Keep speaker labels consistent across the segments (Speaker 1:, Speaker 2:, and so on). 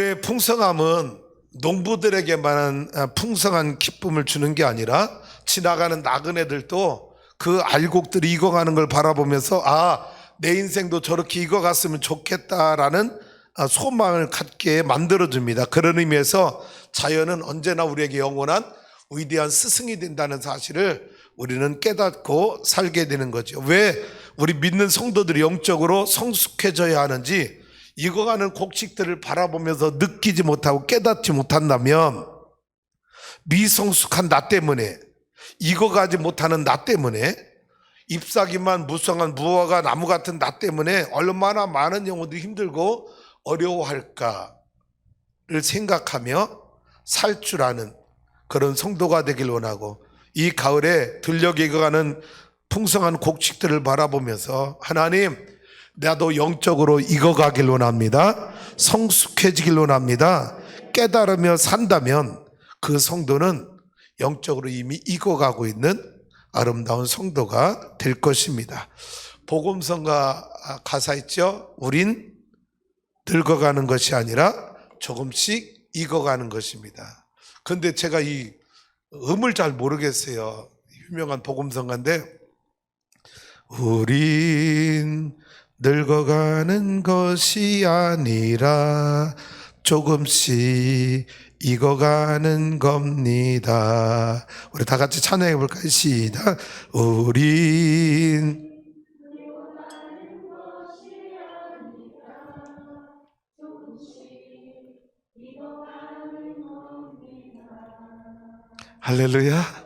Speaker 1: 가을의 풍성함은 농부들에게만 풍성한 기쁨을 주는 게 아니라 지나가는 나그네들도 그 알곡들이 익어가는 걸 바라보면서 내 인생도 저렇게 익어갔으면 좋겠다라는 소망을 갖게 만들어줍니다. 그런 의미에서 자연은 언제나 우리에게 영원한 위대한 스승이 된다는 사실을 우리는 깨닫고 살게 되는 거죠. 왜 우리 믿는 성도들이 영적으로 성숙해져야 하는지 익어가는 곡식들을 바라보면서 느끼지 못하고 깨닫지 못한다면 미성숙한 나 때문에, 익어가지 못하는 나 때문에, 잎사귀만 무성한 무화과 나무 같은 나 때문에 얼마나 많은 영혼들이 힘들고 어려워할까를 생각하며 살 줄 아는 그런 성도가 되길 원하고, 이 가을에 들녘에 익어가는 풍성한 곡식들을 바라보면서 하나님, 나도 영적으로 익어가길 원합니다. 성숙해지길 원합니다. 깨달으며 산다면 그 성도는 영적으로 이미 익어가고 있는 아름다운 성도가 될 것입니다. 복음성가 가사 있죠? 우린 늙어가는 것이 아니라 조금씩 익어가는 것입니다. 그런데 제가 이 음을 잘 모르겠어요. 유명한 복음성가인데, 우린 늙어가는 것이 아니라 조금씩 익어가는 겁니다. 우리 다 같이 찬양해 볼까요? 시작. 우린 할렐루야.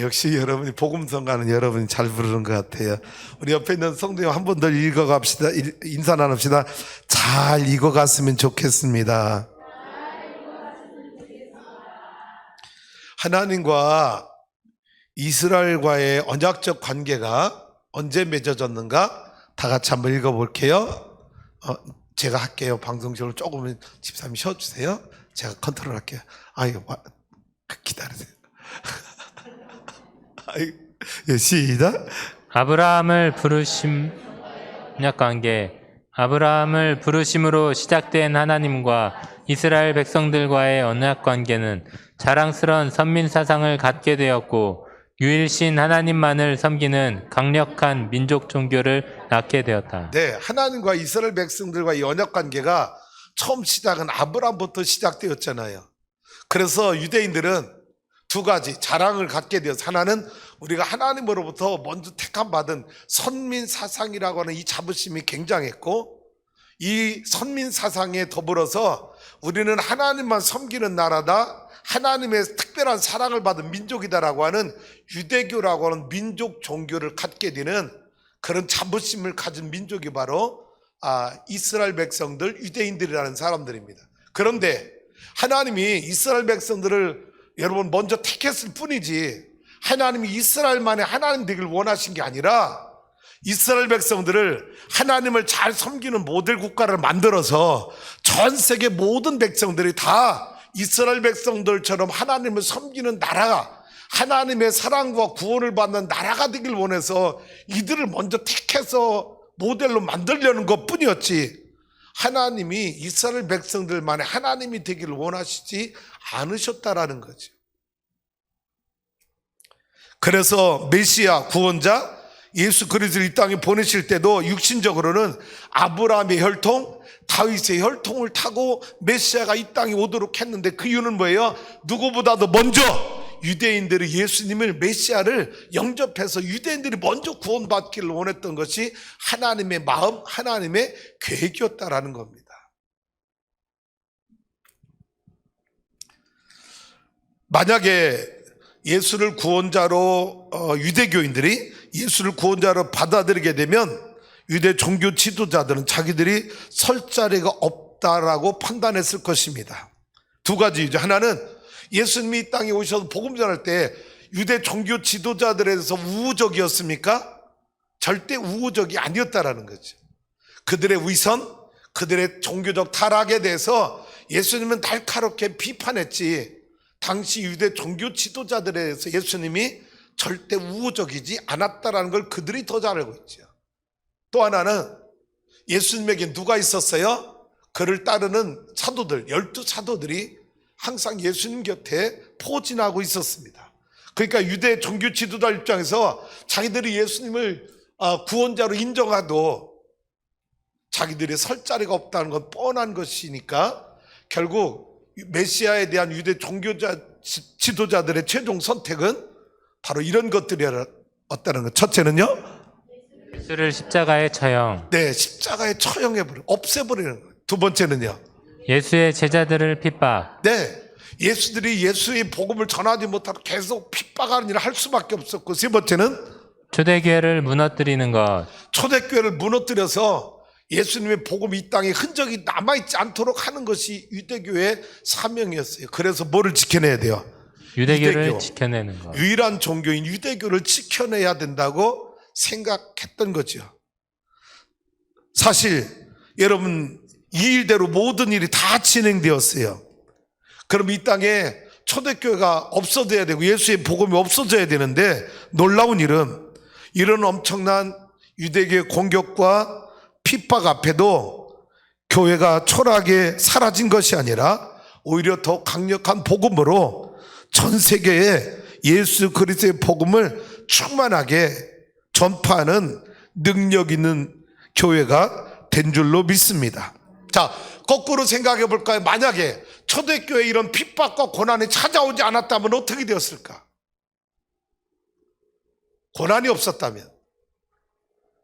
Speaker 1: 역시 여러분이 복음성가는 여러분이 잘 부르는 것 같아요. 우리 옆에 있는 성도님 한 번 더 읽어갑시다. 인사 나눕시다. 잘 익어갔으면 좋겠습니다. 하나님과 이스라엘과의 언약적 관계가 언제 맺어졌는가? 다 같이 한번 읽어볼게요. 제가 할게요. 방송적으로 조금은 집사님 쉬어주세요. 제가 컨트롤할게요. 기다리세요. 시작.
Speaker 2: 아브라함을 부르심 언약관계. 아브라함을 부르심으로 시작된 하나님과 이스라엘 백성들과의 언약관계는 자랑스러운 선민사상을 갖게 되었고, 유일신 하나님만을 섬기는 강력한 민족 종교를 낳게 되었다.
Speaker 1: 네, 하나님과 이스라엘 백성들과의 언약관계가 처음 시작은 아브라함부터 시작되었잖아요. 그래서 유대인들은 두 가지 자랑을 갖게 되어서, 하나는 우리가 하나님으로부터 먼저 택함받은 선민사상이라고 하는 이 자부심이 굉장했고, 이 선민사상에 더불어서 우리는 하나님만 섬기는 나라다, 하나님의 특별한 사랑을 받은 민족이다라고 하는 유대교라고 하는 민족 종교를 갖게 되는 그런 자부심을 가진 민족이 바로 이스라엘 백성들, 유대인들이라는 사람들입니다. 그런데 하나님이 이스라엘 백성들을 여러분 먼저 택했을 뿐이지, 하나님이 이스라엘만의 하나님 되길 원하신 게 아니라 이스라엘 백성들을 하나님을 잘 섬기는 모델 국가를 만들어서 전 세계 모든 백성들이 다 이스라엘 백성들처럼 하나님을 섬기는 나라가, 하나님의 사랑과 구원을 받는 나라가 되길 원해서 이들을 먼저 택해서 모델로 만들려는 것 뿐이었지, 하나님이 이스라엘 백성들만의 하나님이 되기를 원하시지 않으셨다라는 거죠. 그래서 메시아 구원자 예수 그리스도를 이 땅에 보내실 때도 육신적으로는 아브라함의 혈통, 다윗의 혈통을 타고 메시아가 이 땅에 오도록 했는데, 그 이유는 뭐예요? 누구보다도 먼저 유대인들이 예수님을, 메시아를 영접해서 유대인들이 먼저 구원받기를 원했던 것이 하나님의 마음, 하나님의 계획이었다라는 겁니다. 만약에 예수를 구원자로 유대교인들이 예수를 구원자로 받아들이게 되면 유대 종교 지도자들은 자기들이 설 자리가 없다라고 판단했을 것입니다. 두 가지죠. 하나는 예수님이 이 땅에 오셔서 복음 전할 때 유대 종교 지도자들에 대해서 우호적이었습니까? 절대 우호적이 아니었다라는 거죠. 그들의 위선, 그들의 종교적 타락에 대해서 예수님은 날카롭게 비판했지, 당시 유대 종교 지도자들에 대해서 예수님이 절대 우호적이지 않았다라는 걸 그들이 더 잘 알고 있죠. 또 하나는 예수님에게 누가 있었어요? 그를 따르는 사도들, 12사도들이 항상 예수님 곁에 포진하고 있었습니다. 그러니까 유대 종교 지도자 입장에서 자기들이 예수님을 구원자로 인정하도 자기들이 설 자리가 없다는 건 뻔한 것이니까 결국 메시아에 대한 유대 종교자 지도자들의 최종 선택은 바로 이런 것들이었다는 것. 첫째는요,
Speaker 2: 예수를 십자가에 처형,
Speaker 1: 네, 십자가에 처형해버려, 없애버리는 거예요. 두 번째는요,
Speaker 2: 예수의 제자들을 핍박,
Speaker 1: 네, 예수들이 예수의 복음을 전하지 못하고 계속 핍박하는 일을 할 수밖에 없었고, 세 번째는
Speaker 2: 초대교회를 무너뜨리는 것,
Speaker 1: 초대교회를 무너뜨려서 예수님의 복음이 이 땅에 흔적이 남아있지 않도록 하는 것이 유대교회의 사명이었어요. 그래서 뭐를 지켜내야 돼요?
Speaker 2: 유대교를
Speaker 1: 유대교.
Speaker 2: 지켜내는 것.
Speaker 1: 유일한 종교인 유대교를 지켜내야 된다고 생각했던 거죠. 사실 여러분, 이 일대로 모든 일이 다 진행되었어요. 그럼 이 땅에 초대교회가 없어져야 되고 예수의 복음이 없어져야 되는데, 놀라운 일은 이런 엄청난 유대교의 공격과 핍박 앞에도 교회가 초라하게 사라진 것이 아니라 오히려 더 강력한 복음으로 전 세계에 예수 그리스도의 복음을 충만하게 전파하는 능력 있는 교회가 된 줄로 믿습니다. 자, 거꾸로 생각해 볼까요? 만약에 초대교회 이런 핍박과 고난이 찾아오지 않았다면 어떻게 되었을까? 고난이 없었다면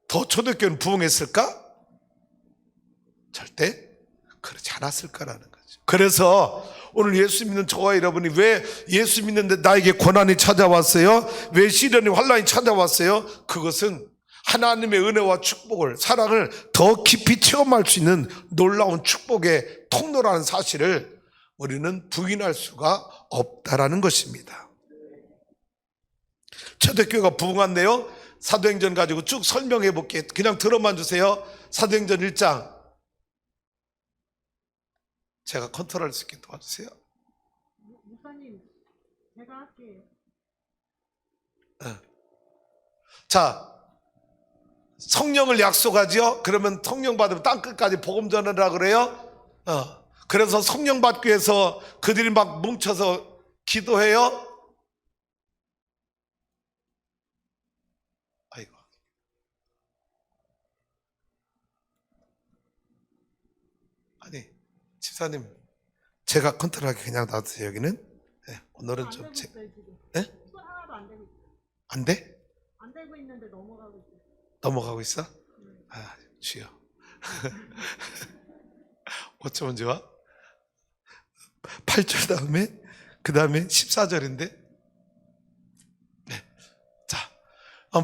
Speaker 1: 더 초대교회는 부흥했을까? 절대 그렇지 않았을 거라는 거죠. 그래서 오늘 예수 믿는 저와 여러분이 왜 예수 믿는데 나에게 고난이 찾아왔어요? 왜 시련이 환난이 찾아왔어요? 그것은 하나님의 은혜와 축복을, 사랑을 더 깊이 체험할 수 있는 놀라운 축복의 통로라는 사실을 우리는 부인할 수가 없다라는 것입니다. 초대교회가 부흥한데요, 사도행전 가지고 쭉 설명해 볼게요. 그냥 들어만 주세요. 사도행전 1장. 제가 컨트롤할 수 있게 도와주세요.
Speaker 3: 목사님, 제가 할게요.
Speaker 1: 자, 성령을 약속하죠. 그러면 성령 받으면 땅끝까지 복음 전하라 그래요. 그래서 성령 받기 위해서 그들이 막 뭉쳐서 기도해요. 아이고. 아니, 집사님, 제가 컨트롤하게 그냥 놔두세요. 여기는. 네, 오늘은 좀
Speaker 3: 안 되고 있어요, 지금.
Speaker 1: 네?
Speaker 3: 또 하나도 안 되고 있어요.
Speaker 1: 안 돼?
Speaker 3: 안 되고 있는데 넘어가고 있어요.
Speaker 1: 넘어가고 있어? 주여. 어쩌면 좋아? 8절 다음에, 그 다음에 14절인데. 네. 자,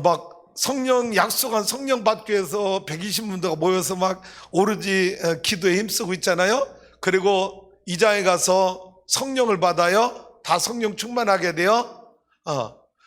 Speaker 1: 막 성령, 약속한 성령 받기 위해서 120문도가 모여서 막 오로지 기도에 힘쓰고 있잖아요. 그리고 2장에 가서 성령을 받아요. 다 성령 충만하게 돼요.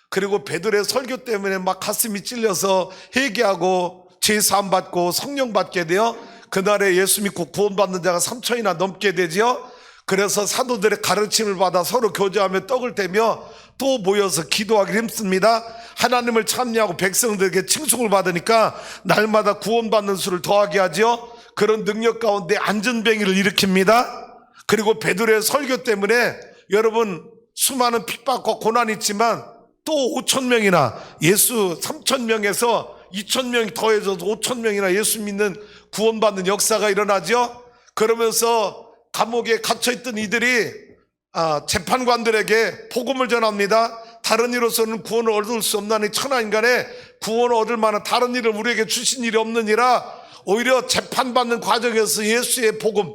Speaker 1: 그리고 베드로의 설교 때문에 막 가슴이 찔려서 회개하고 제사함 받고 성령 받게 돼요. 그날에 예수 믿고 구원받는 자가 3천이나 넘게 되죠. 그래서 사도들의 가르침을 받아 서로 교제하며 떡을 떼며 또 모여서 기도하기 힘씁니다. 하나님을 찬미하고 백성들에게 칭송을 받으니까 날마다 구원받는 수를 더하게 하죠. 그런 능력 가운데 안전뱅이를 일으킵니다. 그리고 베드로의 설교 때문에 여러분 수많은 핍박과 고난이 있지만 또 5,000명이나 예수 3,000명에서 2,000명이 더해져서 5,000명이나 예수 믿는 구원받는 역사가 일어나죠. 그러면서 감옥에 갇혀있던 이들이 재판관들에게 복음을 전합니다. 다른 이로서는 구원을 얻을 수 없나니 천하인간에 구원을 얻을 만한 다른 일을 우리에게 주신 일이 없느니라. 오히려 재판받는 과정에서 예수의 복음,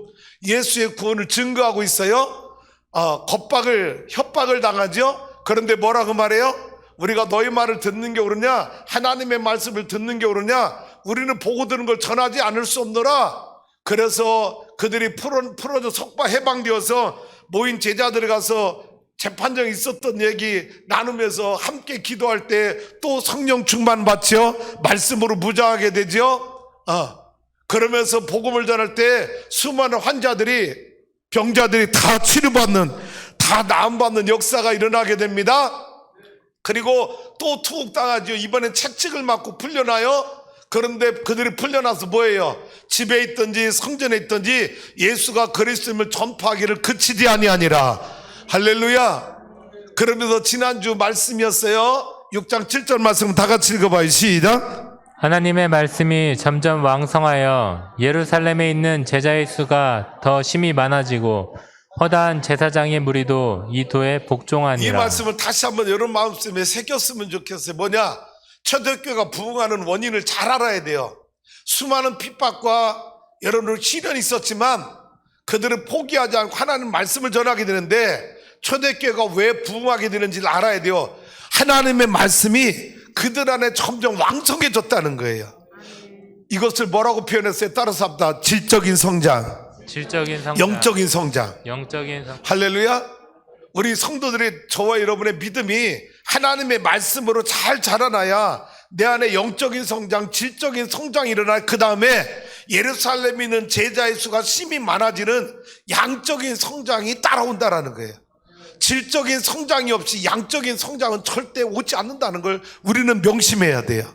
Speaker 1: 예수의 구원을 증거하고 있어요. 협박을 당하죠. 그런데 뭐라고 말해요? 우리가 너희 말을 듣는 게 옳으냐? 하나님의 말씀을 듣는 게 옳으냐? 우리는 보고 들은 걸 전하지 않을 수 없노라. 그래서 그들이 풀어져 석방 해방되어서 모인 제자들이 가서 재판정에 있었던 얘기 나누면서 함께 기도할 때 또 성령 충만 받죠. 말씀으로 무장하게 되죠. 그러면서 복음을 전할 때 수많은 환자들이, 병자들이 다 치료받는, 다 나음받는 역사가 일어나게 됩니다. 그리고 또 투옥당하죠. 이번엔 채찍을 맞고 풀려나요. 그런데 그들이 풀려나서 뭐예요? 집에 있든지 성전에 있든지 예수가 그리스도임을 전파하기를 그치지 아니하니라. 할렐루야. 그러면서 지난주 말씀이었어요. 6장 7절 말씀 다 같이 읽어봐요. 시작.
Speaker 2: 하나님의 말씀이 점점 왕성하여 예루살렘에 있는 제자의 수가 더 심히 많아지고 허다한 제사장의 무리도 이 도에
Speaker 1: 이
Speaker 2: 복종하니라.
Speaker 1: 말씀을 다시 한번 여러분 마음속에 새겼으면 좋겠어요. 뭐냐? 초대교회가 부흥하는 원인을 잘 알아야 돼요. 수많은 핍박과 여러분 시련이 있었지만 그들은 포기하지 않고 하나님 말씀을 전하게 되는데 초대교회가 왜 부흥하게 되는지를 알아야 돼요. 하나님의 말씀이 그들 안에 점점 왕성해졌다는 거예요. 이것을 뭐라고 표현했어요? 따라서 합니다. 질적인 성장,
Speaker 2: 질적인 성장,
Speaker 1: 영적인 성장.
Speaker 2: 영적인 성장.
Speaker 1: 할렐루야. 우리 성도들의 저와 여러분의 믿음이 하나님의 말씀으로 잘 자라나야 내 안에 영적인 성장, 질적인 성장이 일어나 그 다음에 예루살렘에 있는 제자의 수가 심히 많아지는 양적인 성장이 따라온다라는 거예요. 질적인 성장이 없이 양적인 성장은 절대 오지 않는다는 걸 우리는 명심해야 돼요.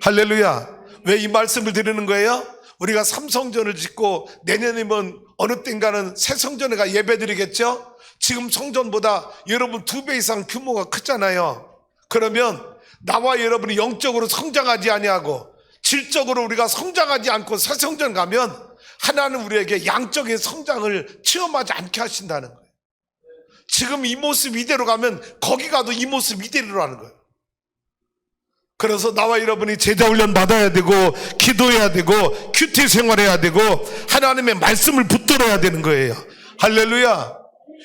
Speaker 1: 할렐루야. 왜 이 말씀을 드리는 거예요? 우리가 삼성전을 짓고 내년이면 어느 땐가는 새 성전에 가 예배드리겠죠? 지금 성전보다 여러분 2배 이상 규모가 크잖아요. 그러면 나와 여러분이 영적으로 성장하지 아니하고 질적으로 우리가 성장하지 않고 새 성전 가면 하나는 우리에게 양적인 성장을 체험하지 않게 하신다는 거예요. 지금 이 모습 이대로 가면 거기 가도 이 모습 이대로라는 거예요. 그래서 나와 여러분이 제자 훈련 받아야 되고 기도해야 되고 큐티 생활해야 되고 하나님의 말씀을 붙들어야 되는 거예요. 할렐루야.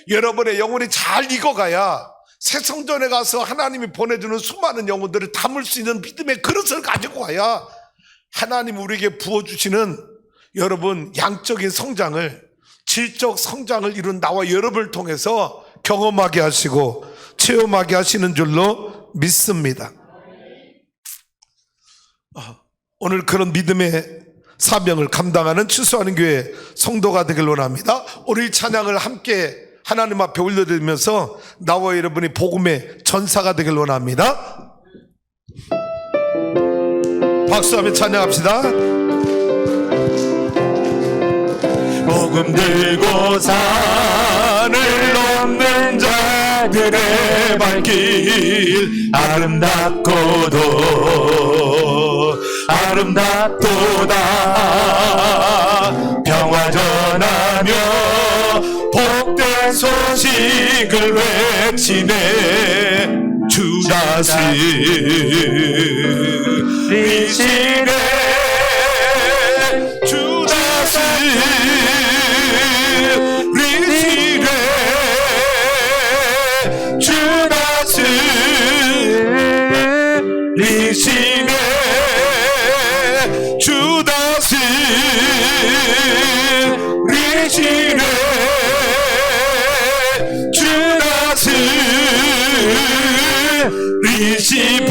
Speaker 1: 여러분의 영혼이 잘 익어가야 새 성전에 가서 하나님이 보내주는 수많은 영혼들을 담을 수 있는 믿음의 그릇을 가지고 와야 하나님 우리에게 부어주시는 여러분 양적인 성장을, 질적 성장을 이룬 나와 여러분을 통해서 경험하게 하시고 체험하게 하시는 줄로 믿습니다. 오늘 그런 믿음의 사명을 감당하는 추수하는 교회 성도가 되길 원합니다. 오늘 이 찬양을 함께 하나님 앞에 올려드리면서 나와 여러분이 복음의 전사가 되길 원합니다. 박수하며 찬양합시다. 복음 들고 산을 넘는 자들의 발길 아름답도다 평화 전하며 복된 소식을 외치네 주다스리시네 주다스리시네 주다스리시네 주다스리시네 주다스리시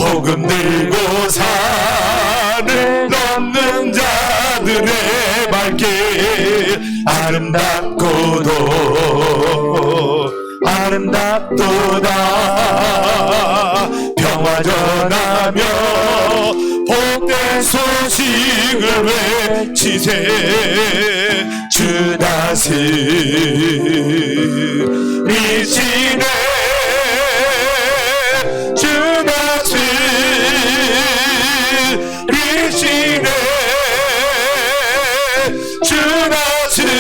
Speaker 1: 복음 들고 산을 넘는 자들의 발길 아름답도다 평화 전하며 복된 소식을 외치세 주다스리시네 주다스리시네 주다스리시네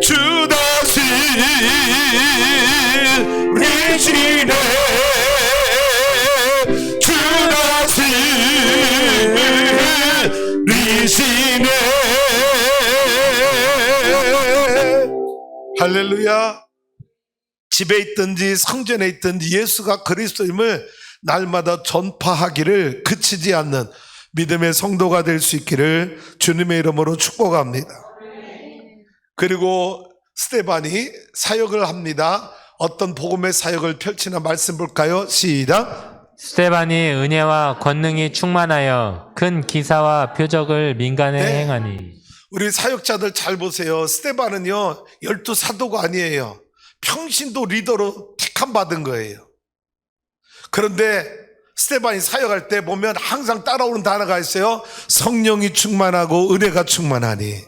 Speaker 1: 주다스리시네 주다스리시네 할렐루야. 집에 있든지 성전에 있든지 예수가 그리스도임을 날마다 전파하기를 그치지 않는 믿음의 성도가 될 수 있기를 주님의 이름으로 축복합니다. 그리고 스데반이 사역을 합니다. 어떤 복음의 사역을 펼치나 말씀 볼까요? 시작.
Speaker 2: 스데반이 은혜와 권능이 충만하여 큰 기사와 표적을 민간에
Speaker 1: 네.
Speaker 2: 행하니.
Speaker 1: 우리 사역자들 잘 보세요. 스데반은요 12 사도가 아니에요. 평신도 리더로 택한 칭찬 받은 거예요. 그런데 스데반이 사역할 때 보면 항상 따라오는 단어가 있어요. 성령이 충만하고 은혜가 충만하니.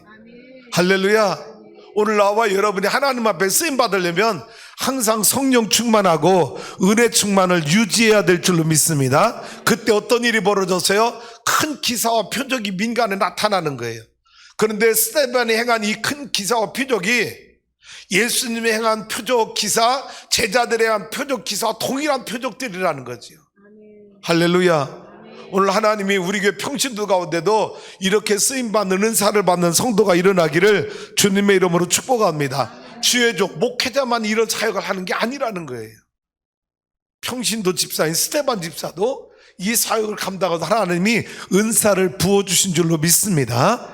Speaker 1: 할렐루야. 오늘 나와 여러분이 하나님 앞에 쓰임 받으려면 항상 성령 충만하고 은혜 충만을 유지해야 될 줄로 믿습니다. 그때 어떤 일이 벌어졌어요? 큰 기사와 표적이 민간에 나타나는 거예요. 그런데 스데반이 행한 이 큰 기사와 표적이 예수님이 행한 표적 기사, 제자들이 행한 표적 기사와 동일한 표적들이라는 거죠. 할렐루야. 오늘 하나님이 우리 교회 평신도 가운데도 이렇게 쓰임받는 은사를 받는 성도가 일어나기를 주님의 이름으로 축복합니다. 주의 종, 목회자만 이런 사역을 하는 게 아니라는 거예요. 평신도 집사인 스데반 집사도 이 사역을 감당하고 하나님이 은사를 부어주신 줄로 믿습니다.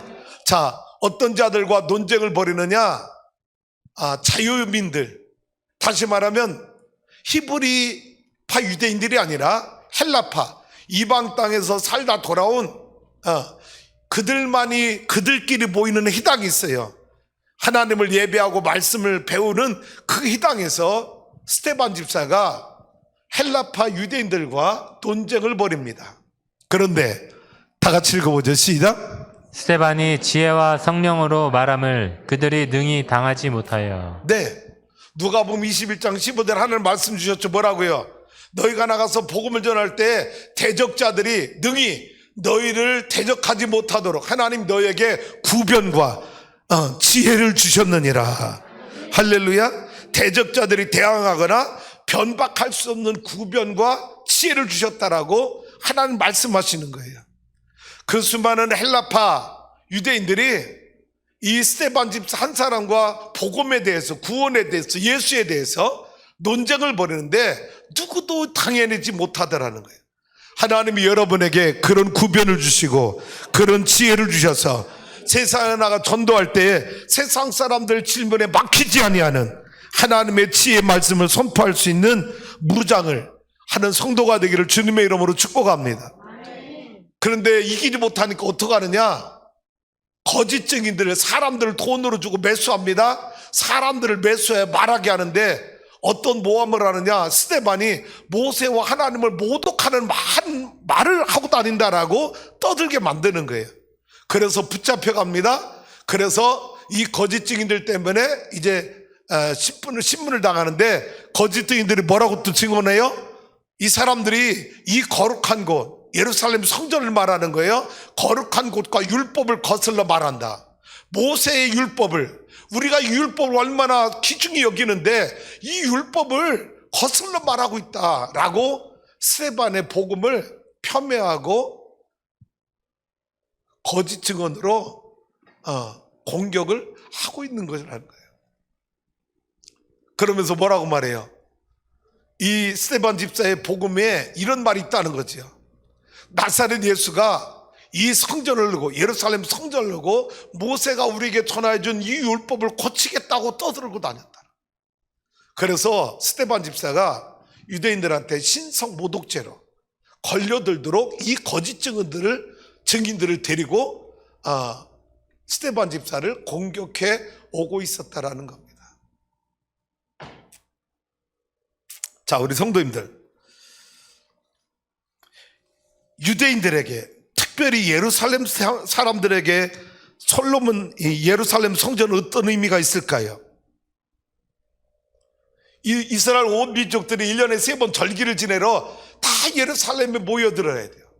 Speaker 1: 자, 어떤 자들과 논쟁을 벌이느냐? 자유민들, 다시 말하면 히브리파 유대인들이 아니라 헬라파, 이방 땅에서 살다 돌아온 그들끼리 모이는 희당이 있어요. 하나님을 예배하고 말씀을 배우는 그 희당에서 스데반 집사가 헬라파 유대인들과 논쟁을 벌입니다. 그런데 다 같이 읽어보죠. 시작.
Speaker 2: 스데반이 지혜와 성령으로 말함을 그들이 능히 당하지 못하여.
Speaker 1: 네, 누가복음 21장 15절 하나님 말씀 주셨죠. 뭐라고요? 너희가 나가서 복음을 전할 때 대적자들이 능히 너희를 대적하지 못하도록 하나님 너희에게 구변과 지혜를 주셨느니라. 할렐루야. 대적자들이 대항하거나 변박할 수 없는 구변과 지혜를 주셨다라고 하나님 말씀하시는 거예요. 그 수많은 헬라파 유대인들이 이 스데반 집사 한 사람과 복음에 대해서, 구원에 대해서, 예수에 대해서 논쟁을 벌이는데 누구도 당해내지 못하더라는 거예요. 하나님이 여러분에게 그런 구변을 주시고 그런 지혜를 주셔서 세상에 나가 전도할 때에 세상 사람들 질문에 막히지 아니하는 하나님의 지혜 말씀을 선포할 수 있는 무장을 하는 성도가 되기를 주님의 이름으로 축복합니다. 그런데 이기지 못하니까 어떡하느냐? 거짓 증인들을, 사람들을 돈으로 주고 매수합니다. 사람들을 매수해 말하게 하는데 어떤 모함을 하느냐? 스데반이 모세와 하나님을 모독하는 말을 하고 다닌다라고 떠들게 만드는 거예요. 그래서 붙잡혀 갑니다. 그래서 이 거짓 증인들 때문에 이제 신문을 당하는데 거짓 증인들이 뭐라고 또 증언해요? 이 사람들이 이 거룩한 곳, 예루살렘 성전을 말하는 거예요. 거룩한 곳과 율법을 거슬러 말한다. 모세의 율법을, 우리가 이 율법을 얼마나 귀중히 여기는데 이 율법을 거슬러 말하고 있다라고 스데반의 복음을 폄훼하고 거짓 증언으로 공격을 하고 있는 것이라는 거예요. 그러면서 뭐라고 말해요? 이 스데반 집사의 복음에 이런 말이 있다는 거죠. 나사렛 예수가 이 성전을 넣고 예루살렘 성전을 넣고 모세가 우리에게 전하여 준 이 율법을 고치겠다고 떠들고 다녔다. 그래서 스데반 집사가 유대인들한테 신성 모독죄로 걸려들도록 이 거짓 증인들을 데리고 스데반 집사를 공격해 오고 있었다라는 겁니다. 자, 우리 성도님들, 유대인들에게, 특별히 예루살렘 사람들에게 솔로몬 예루살렘 성전은 어떤 의미가 있을까요? 이스라엘 온 민족들이 1년에 3번 절기를 지내러 다 예루살렘에 모여들어야 돼요.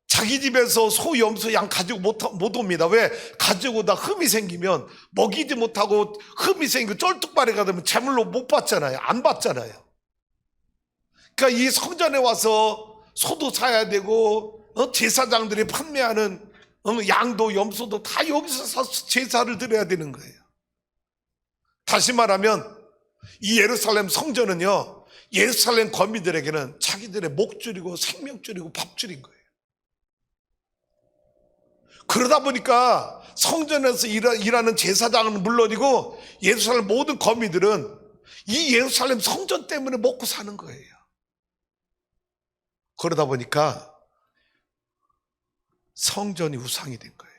Speaker 1: 자기 집에서 소, 염소, 양 가지고 못 옵니다. 왜? 가지고 오다 흠이 생기면 먹이지 못하고 흠이 생기고 쩔뚝발이가 되면 제물로 못 받잖아요. 안 받잖아요. 그러니까 이 성전에 와서 소도 사야 되고 제사장들이 판매하는 양도 염소도 다 여기서 사서 제사를 드려야 되는 거예요. 다시 말하면 이 예루살렘 성전은요, 예루살렘 거민들에게는 자기들의 목줄이고 생명줄이고 밥줄인 거예요. 그러다 보니까 성전에서 일하는 제사장은 물론이고 예루살렘 모든 거민들은 이 예루살렘 성전 때문에 먹고 사는 거예요. 그러다 보니까 성전이 우상이 된 거예요.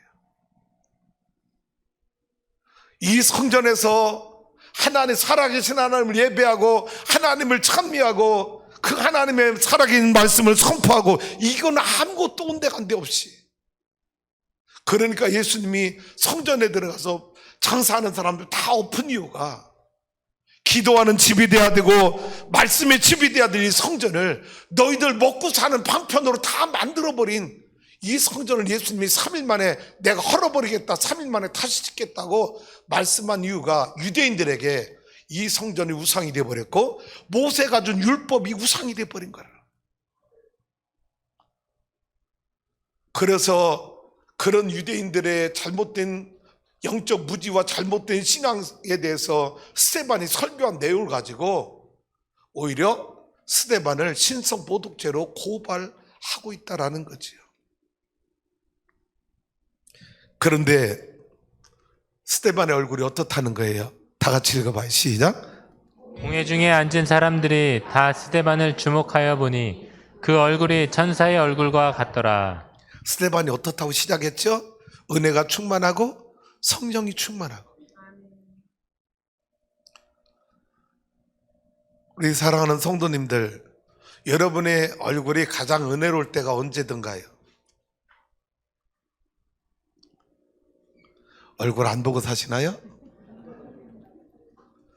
Speaker 1: 이 성전에서 하나님 살아계신 하나님을 예배하고 하나님을 찬미하고 그 하나님의 살아계신 말씀을 선포하고 이건 아무것도 온데간데 없이. 그러니까 예수님이 성전에 들어가서 장사하는 사람들 다 엎은 이유가 기도하는 집이 돼야 되고 말씀의 집이 돼야 될 이 성전을 너희들 먹고 사는 방편으로 다 만들어버린 이 성전을 예수님이 3일 만에 내가 헐어버리겠다, 3일 만에 다시 짓겠다고 말씀한 이유가 유대인들에게 이 성전이 우상이 되어버렸고 모세가 준 율법이 우상이 되어버린 거라. 그래서 그런 유대인들의 잘못된 영적 무지와 잘못된 신앙에 대해서 스데반이 설교한 내용을 가지고 오히려 스데반을 신성모독죄로 고발하고 있다라는 거지요. 그런데 스데반의 얼굴이 어떻다는 거예요? 다 같이 읽어봐요. 시작.
Speaker 2: 공회 중에 앉은 사람들이 다 스데반을 주목하여 보니 그 얼굴이 천사의 얼굴과 같더라.
Speaker 1: 스데반이 어떻다고 시작했죠? 은혜가 충만하고 성령이 충만하고. 우리 사랑하는 성도님들, 여러분의 얼굴이 가장 은혜로울 때가 언제든가요? 얼굴 안 보고 사시나요?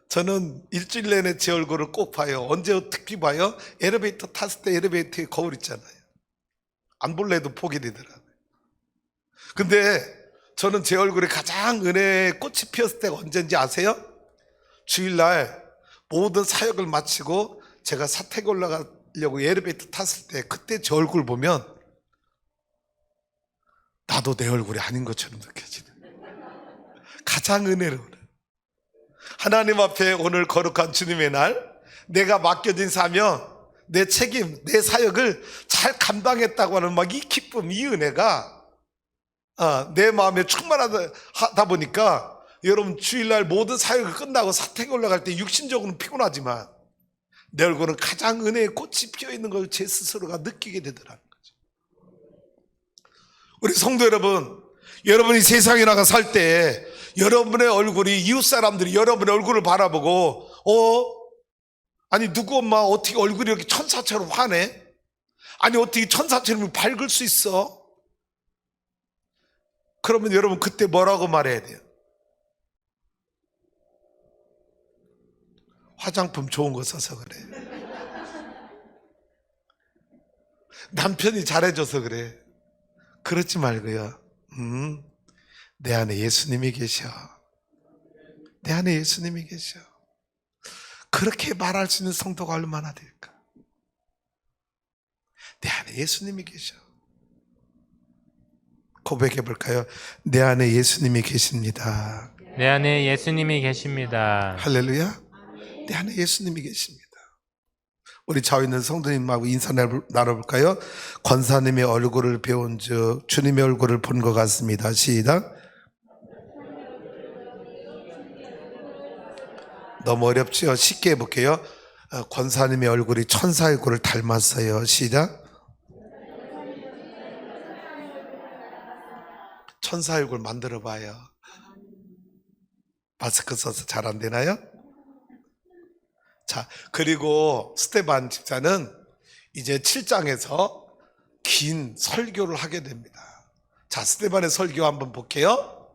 Speaker 1: 저는 일주일 내내 제 얼굴을 꼭 봐요. 언제 특히 봐요? 엘리베이터 탔을 때 엘리베이터에 거울 있잖아요. 안 볼래도 보게 되더라고요. 근데 저는 제 얼굴에 가장 은혜의 꽃이 피었을 때가 언제인지 아세요? 주일날 모든 사역을 마치고 제가 사택에 올라가려고 엘리베이터 탔을 때 그때 제 얼굴 보면 나도 내 얼굴이 아닌 것처럼 느껴지는 가장 은혜로운 하나님 앞에 오늘 거룩한 주님의 날 내가 맡겨진 사명, 내 책임, 내 사역을 잘 감당했다고 하는 막 이 기쁨, 이 은혜가 내 마음에 충만하다 보니까 여러분 주일날 모든 사역을 끝나고 사택에 올라갈 때 육신적으로는 피곤하지만 내 얼굴은 가장 은혜의 꽃이 피어있는 걸 제 스스로가 느끼게 되더라는 거죠. 우리 성도 여러분, 여러분이 세상에 나가 살 때 여러분의 얼굴이 이웃 사람들이 여러분의 얼굴을 바라보고 아니 누구 엄마 어떻게 얼굴이 이렇게 천사처럼 환해? 아니 어떻게 천사처럼 밝을 수 있어? 그러면 여러분 그때 뭐라고 말해야 돼요? 화장품 좋은 거 써서 그래. 남편이 잘해줘서 그래. 그렇지 말고요. 내 안에 예수님이 계셔. 내 안에 예수님이 계셔. 그렇게 말할 수 있는 성도가 얼마나 될까? 내 안에 예수님이 계셔. 고백해 볼까요? 내 안에 예수님이 계십니다.
Speaker 2: 내 안에 예수님이 계십니다.
Speaker 1: 할렐루야. 내 안에 예수님이 계십니다. 우리 좌우 있는 성도님하고 인사 나눠볼까요? 권사님의 얼굴을 배운 즉 주님의 얼굴을 본 것 같습니다. 시작. 너무 어렵지요? 쉽게 해볼게요. 권사님의 얼굴이 천사 얼굴을 닮았어요. 시작. 천사 얼굴 만들어 봐요. 마스크 써서 잘 안 되나요? 자, 그리고 스데반 집사는 이제 7장에서 긴 설교를 하게 됩니다. 자, 스데반의 설교 한번 볼게요.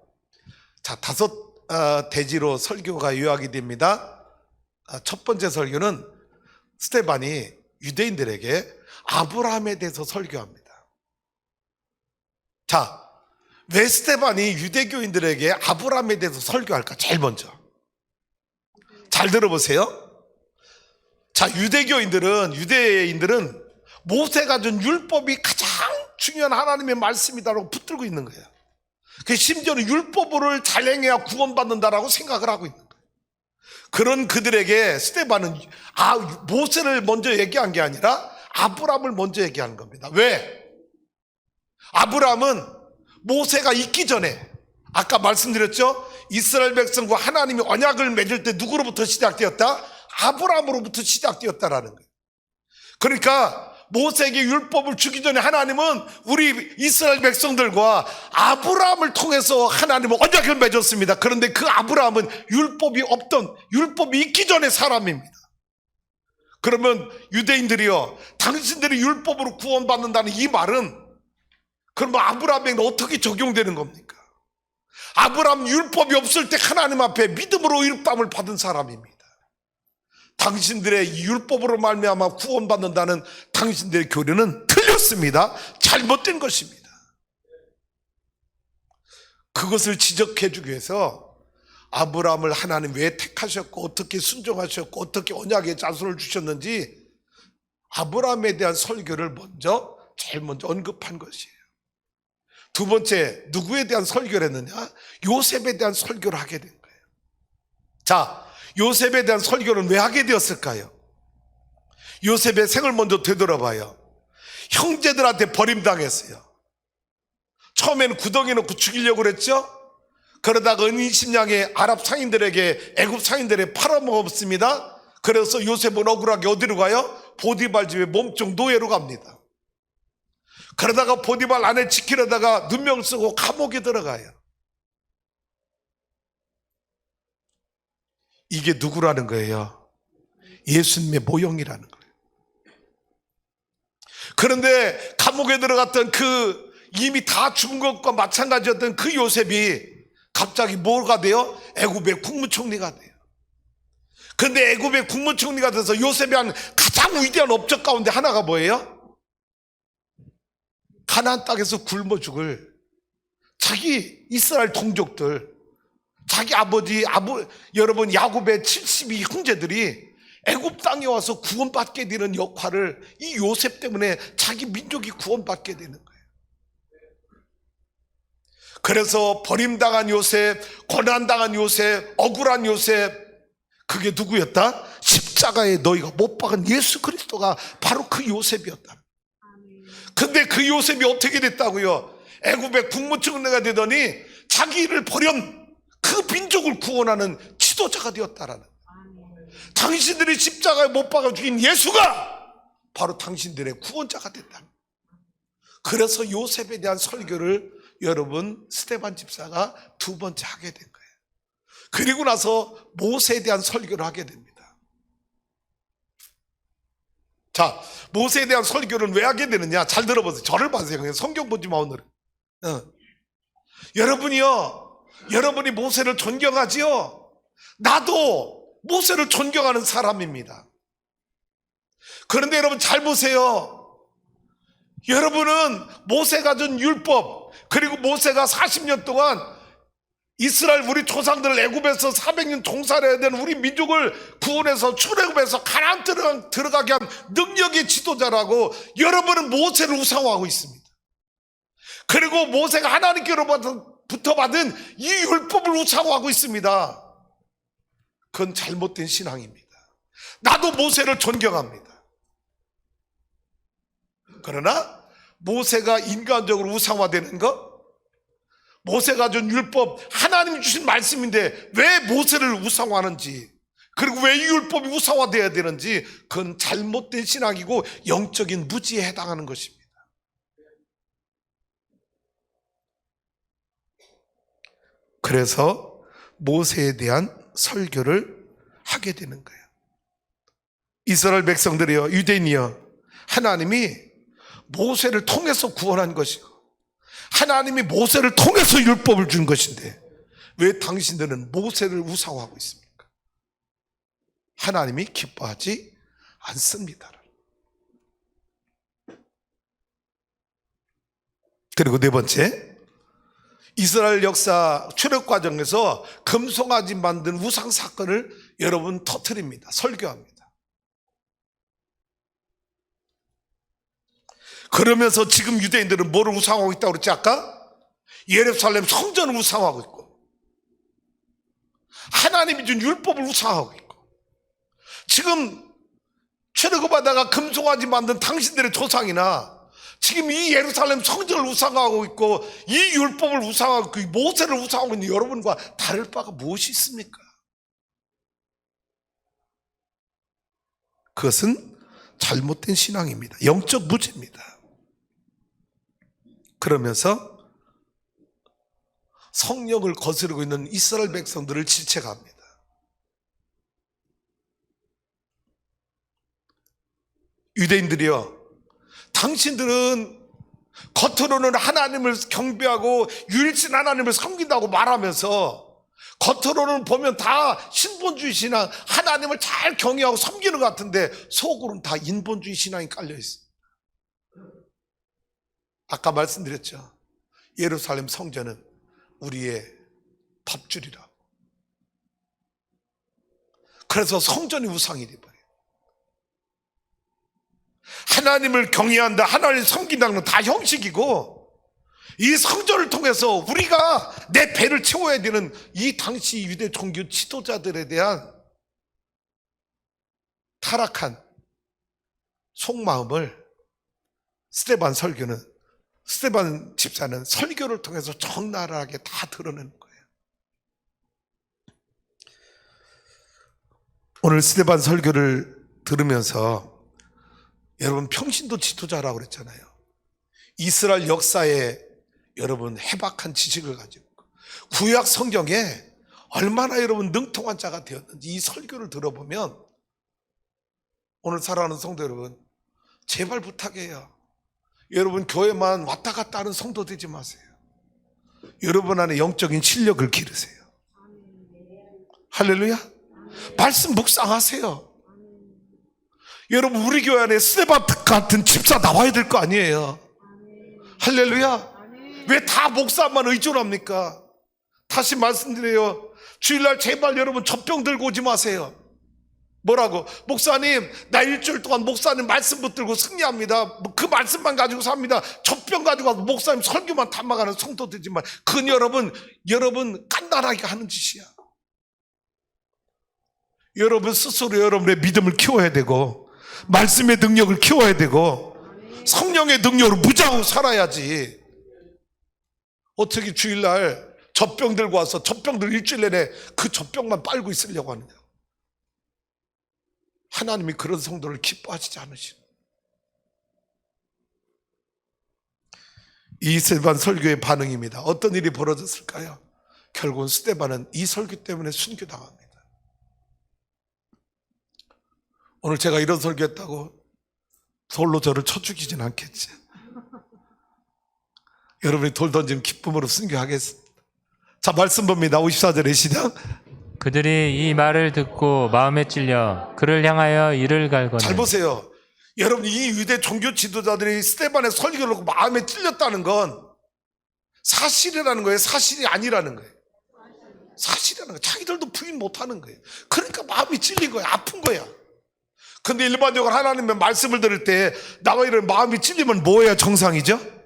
Speaker 1: 자, 5 대지로 설교가 요약이 됩니다. 첫 번째 설교는 스데반이 유대인들에게 아브라함에 대해서 설교합니다. 자, 왜 스데반이 유대교인들에게 아브라함에 대해서 설교할까? 제일 먼저 잘 들어보세요. 자, 유대인들은 모세가 준 율법이 가장 중요한 하나님의 말씀이다라고 붙들고 있는 거예요. 심지어는 율법을 잘 행해야 구원받는다라고 생각을 하고 있는 거예요. 그런 그들에게 스데반은 모세를 먼저 얘기한 게 아니라 아브라함을 먼저 얘기하는 겁니다. 왜? 아브라함은 모세가 있기 전에 아까 말씀드렸죠? 이스라엘 백성과 하나님이 언약을 맺을 때 누구로부터 시작되었다? 아브라함으로부터 시작되었다라는 거예요. 그러니까 모세에게 율법을 주기 전에 하나님은 우리 이스라엘 백성들과 아브라함을 통해서 하나님은 언약을 맺었습니다. 그런데 그 아브라함은 율법이 있기 전에 사람입니다. 그러면 유대인들이요, 당신들이 율법으로 구원받는다는 이 말은 그러면 아브라함에게 어떻게 적용되는 겁니까? 아브라함 율법이 없을 때 하나님 앞에 믿음으로 율법을 받은 사람입니다. 당신들의 율법으로 말미암아 구원받는다는 당신들의 교리는 틀렸습니다. 잘못된 것입니다. 그것을 지적해 주기 위해서 아브라함을 하나님 왜 택하셨고 어떻게 순종하셨고 어떻게 언약의 자손을 주셨는지 아브라함에 대한 설교를 제일 먼저 언급한 것이에요. 두 번째, 누구에 대한 설교를 했느냐? 요셉에 대한 설교를 하게 된 거예요. 자, 요셉에 대한 설교는 왜 하게 되었을까요? 요셉의 생을 먼저 되돌아봐요. 형제들한테 버림당했어요. 처음에는 구덩이 넣고 죽이려고 그랬죠? 그러다가 은인심양의 아랍 상인들에게, 애굽 상인들에 팔아먹었습니다. 그래서 요셉은 억울하게 어디로 가요? 보디발 집에 몸종 노예로 갑니다. 그러다가 보디발 아내 지키려다가 누명 쓰고 감옥에 들어가요. 이게 누구라는 거예요? 예수님의 모형이라는 거예요. 그런데 감옥에 들어갔던 그 이미 다 죽은 것과 마찬가지였던 그 요셉이 갑자기 뭐가 돼요? 애굽의 국무총리가 돼요. 그런데 애굽의 국무총리가 돼서 요셉이 한 가장 위대한 업적 가운데 하나가 뭐예요? 가나안 땅에서 굶어 죽을 자기 이스라엘 동족들, 자기 여러분 야곱의 72 형제들이 애굽 땅에 와서 구원받게 되는 역할을 이 요셉 때문에 자기 민족이 구원받게 되는 거예요. 그래서 버림당한 요셉, 고난당한 요셉, 억울한 요셉, 그게 누구였다? 십자가에 너희가 못 박은 예수 그리스도가 바로 그 요셉이었다. 근데 그 요셉이 어떻게 됐다고요? 애굽의 국무총리가 되더니 자기를 버린 그 민족을 구원하는 지도자가 되었다라는. 당신들이 십자가에 못 박아 죽인 예수가 바로 당신들의 구원자가 됐다. 그래서 요셉에 대한 설교를 여러분 스데반 집사가 두 번째 하게 된 거예요. 그리고 나서 모세에 대한 설교를 하게 됩니다. 자, 모세에 대한 설교를 왜 하게 되느냐? 잘 들어보세요. 저를 봐세요. 성경 보지 마 오늘은. 여러분이 모세를 존경하지요? 나도 모세를 존경하는 사람입니다. 그런데 여러분 잘 보세요. 여러분은 모세가 준 율법, 그리고 모세가 40년 동안 이스라엘 우리 조상들을 애굽에서 400년 종살해야 되는 우리 민족을 구원해서 출애굽해서 가나안 들어가게 한 능력의 지도자라고 여러분은 모세를 우상화하고 있습니다. 그리고 모세가 하나님께로부터 받은 이 율법을 우상화하고 있습니다. 그건 잘못된 신앙입니다. 나도 모세를 존경합니다. 그러나 모세가 인간적으로 우상화되는 것, 모세가 준 율법, 하나님이 주신 말씀인데 왜 모세를 우상화하는지, 그리고 왜 이 율법이 우상화되어야 되는지, 그건 잘못된 신앙이고 영적인 무지에 해당하는 것입니다. 그래서 모세에 대한 설교를 하게 되는 거예요. 이스라엘 백성들이요, 유대인이요, 하나님이 모세를 통해서 구원한 것이고 하나님이 모세를 통해서 율법을 준 것인데 왜 당신들은 모세를 우상화하고 있습니까? 하나님이 기뻐하지 않습니다. 그리고 네 번째, 이스라엘 역사 출애굽 과정에서 금송아지 만든 우상 사건을 여러분 터뜨립니다. 설교합니다. 그러면서 지금 유대인들은 뭐를 우상하고 있다고 그랬지 아까? 예루살렘 성전을 우상하고 있고 하나님이 준 율법을 우상하고 있고, 지금 출애굽하다가 금송아지 만든 당신들의 조상이나 지금 이 예루살렘 성전을 우상하고 있고 이 율법을 우상하고 있고 이 모세를 우상하고 있는 여러분과 다를 바가 무엇이 있습니까? 그것은 잘못된 신앙입니다. 영적 무지입니다. 그러면서 성령을 거스르고 있는 이스라엘 백성들을 질책합니다. 유대인들이여, 당신들은 겉으로는 하나님을 경배하고 유일신 하나님을 섬긴다고 말하면서 겉으로는 보면 다 신본주의 신앙, 하나님을 잘 경외하고 섬기는 것 같은데 속으로는 다 인본주의 신앙이 깔려있어요. 아까 말씀드렸죠. 예루살렘 성전은 우리의 밥줄이라고. 그래서 성전이 우상이 되어버려요. 하나님을 경외한다, 하나님을 섬긴다는 건 다 형식이고, 이 성전을 통해서 우리가 내 배를 채워야 되는 이 당시 유대 종교 지도자들에 대한 타락한 속마음을 스데반 집사는 설교를 통해서 적나라하게 다 드러내는 거예요. 오늘 스데반 설교를 들으면서 여러분, 평신도 지도자라고 그랬잖아요. 이스라엘 역사에 여러분 해박한 지식을 가지고 구약 성경에 얼마나 여러분 능통한 자가 되었는지 이 설교를 들어보면, 오늘 사랑하는 성도 여러분, 제발 부탁해요. 여러분 교회만 왔다 갔다 하는 성도 되지 마세요. 여러분 안에 영적인 실력을 기르세요. 할렐루야. 말씀 묵상하세요. 여러분, 우리 교회 안에 스데반 같은 집사 나와야 될 거 아니에요. 할렐루야. 왜 다 목사만 의존합니까? 다시 말씀드려요. 주일날 제발 여러분 젖병 들고 오지 마세요. 뭐라고? 목사님, 나 일주일 동안 목사님 말씀 붙들고 승리합니다. 그 말씀만 가지고 삽니다. 젖병 가지고 와서 목사님 설교만 탐방하는 성도 되지만, 그건 여러분 간단하게 하는 짓이야. 여러분 스스로 여러분의 믿음을 키워야 되고, 말씀의 능력을 키워야 되고, 성령의 능력으로 무장하고 살아야지. 어떻게 주일날 젖병 들고 와서 젖병들 일주일 내내 그 젖병만 빨고 있으려고 하느냐. 하나님이 그런 성도를 기뻐하시지 않으시는. 이 스데반 설교의 반응입니다. 어떤 일이 벌어졌을까요? 결국은 스데반은 이 설교 때문에 순교당합니다. 오늘 제가 이런 설교했다고 돌로 저를 쳐 죽이진 않겠지. 여러분이 돌 던지면 기쁨으로 순교하겠습니다. 자, 말씀 봅니다. 54절의 시작.
Speaker 2: 그들이 이 말을 듣고 마음에 찔려 그를 향하여 이를 갈거늘.
Speaker 1: 잘 보세요. 여러분, 이 유대 종교 지도자들이 스데반의 설교를 듣고 마음에 찔렸다는 건 사실이라는 거예요? 사실이 아니라는 거예요? 사실이라는 거예요. 자기들도 부인 못하는 거예요. 그러니까 마음이 찔린 거예요. 아픈 거야. 근데 일반적으로 하나님의 말씀을 들을 때 나와 이런 마음이 찔리면 뭐예요? 정상이죠?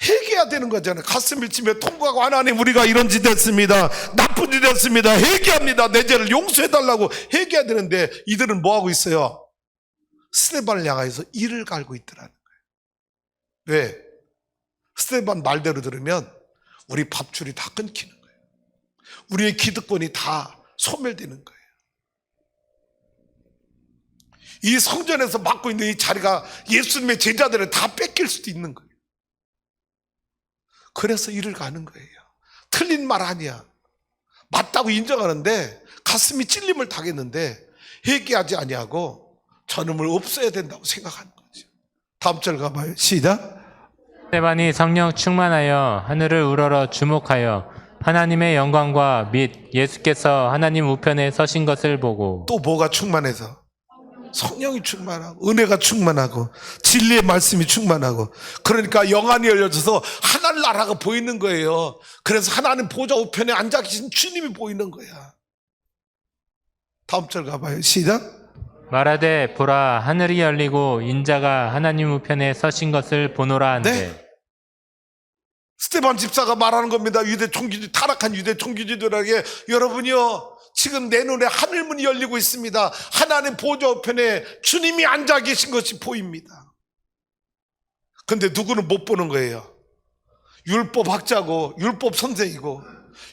Speaker 1: 회개해야 되는 거잖아요. 가슴을 치며 통곡하고, 하나님, 우리가 이런 짓 했습니다. 나쁜 짓 했습니다. 회개합니다. 내 죄를 용서해달라고 회개해야 되는데, 이들은 뭐하고 있어요? 스데반을 향해서 이를 갈고 있더라는 거예요. 왜? 스데반 말대로 들으면 우리 밥줄이 다 끊기는 거예요. 우리의 기득권이 다 소멸되는 거예요. 이 성전에서 맡고 있는 이 자리가 예수님의 제자들을 다 뺏길 수도 있는 거예요. 그래서 이를 가는 거예요. 틀린 말 아니야. 맞다고 인정하는데 가슴이 찔림을 당했는데 회개하지 아니하고 저놈을 없애야 된다고 생각하는 거죠. 다음 절 가봐요. 시작.
Speaker 2: 스데반이 성령 충만하여 하늘을 우러러 주목하여 하나님의 영광과 및 예수께서 하나님 우편에 서신 것을 보고.
Speaker 1: 또 뭐가 충만해서? 성령이 충만하고, 은혜가 충만하고, 진리의 말씀이 충만하고, 그러니까 영안이 열려져서 하나님 나라가 보이는 거예요. 그래서 하나님 보좌 우편에 앉아 계신 주님이 보이는 거야. 다음 절 가봐요. 시작.
Speaker 2: 말하되 보라, 하늘이 열리고 인자가 하나님 우편에 서신 것을 보노라 한대.
Speaker 1: 네? 스데반 집사가 말하는 겁니다. 타락한 유대 종교지들에게, 여러분이요, 지금 내 눈에 하늘문이 열리고 있습니다. 하나님 보좌 우편에 주님이 앉아 계신 것이 보입니다. 근데 누구는 못 보는 거예요? 율법 학자고 율법 선생이고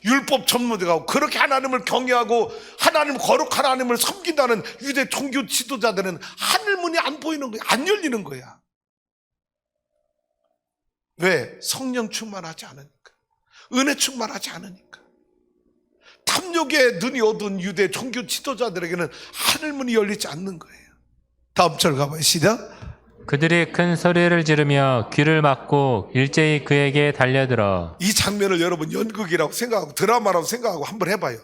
Speaker 1: 율법 전문가고 그렇게 하나님을 경외하고 하나님 거룩한 하나님을 섬긴다는 유대 종교 지도자들은 하늘문이 안 보이는 거야. 안 열리는 거야. 왜? 성령 충만하지 않으니까. 은혜 충만하지 않으니까. 탐욕에 눈이 어두운 유대 종교 지도자들에게는 하늘문이 열리지 않는 거예요. 다음 절 가봐요. 시작.
Speaker 2: 그들이 큰 소리를 지르며 귀를 막고 일제히 그에게 달려들어
Speaker 1: 이 장면을 여러분 연극이라고 생각하고 드라마라고 생각하고 한번 해봐요.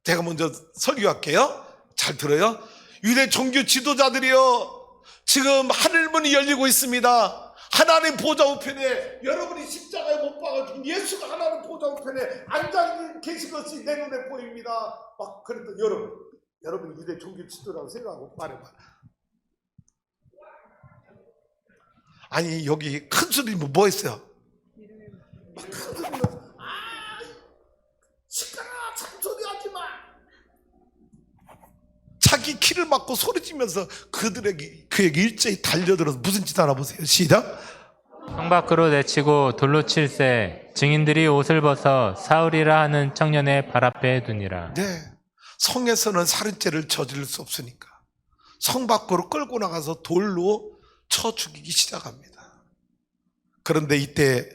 Speaker 1: 제가 먼저 설교할게요. 잘 들어요. 유대 종교 지도자들이요, 지금 하늘문이 열리고 있습니다. 하나님 보좌 우편에 여러분이 십자가에 못 박아준 예수가 하나님 보좌 우편에 앉아 계신 것이 내 눈에 보입니다. 막 그랬더니 여러분이 유대 종교 지도라고 생각하고 말해봐. 아니 여기 큰 소리면 뭐 했어요? 막 큰 소리면 시끄러워, 잔소리하지 마. 자기 키를 막고 소리치면서 그에게 일제히 달려들어서 무슨 짓 하나 보세요. 시작.
Speaker 2: 성 밖으로 내치고 돌로 칠세 증인들이 옷을 벗어 사울이라 하는 청년의 발 앞에 두니라.
Speaker 1: 네, 성에서는 살인죄를 저지를 수 없으니까 성 밖으로 끌고 나가서 돌로 쳐 죽이기 시작합니다. 그런데 이때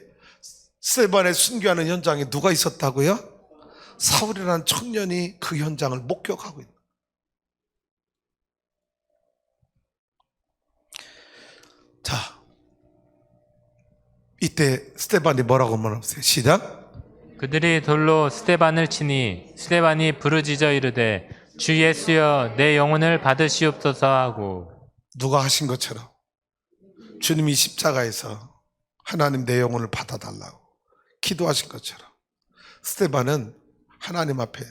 Speaker 1: 스데반의 순교하는 현장에 누가 있었다고요? 사울이라는 청년이 그 현장을 목격하고 있다. 자, 이때 스데반이 뭐라고 말하세요? 시작.
Speaker 2: 그들이 돌로 스데반을 치니 스데반이 부르짖어 이르되 주 예수여 내 영혼을 받으시옵소서 하고.
Speaker 1: 누가 하신 것처럼 주님이 십자가에서 하나님 내 영혼을 받아달라고 기도하신 것처럼 스데반은 하나님 앞에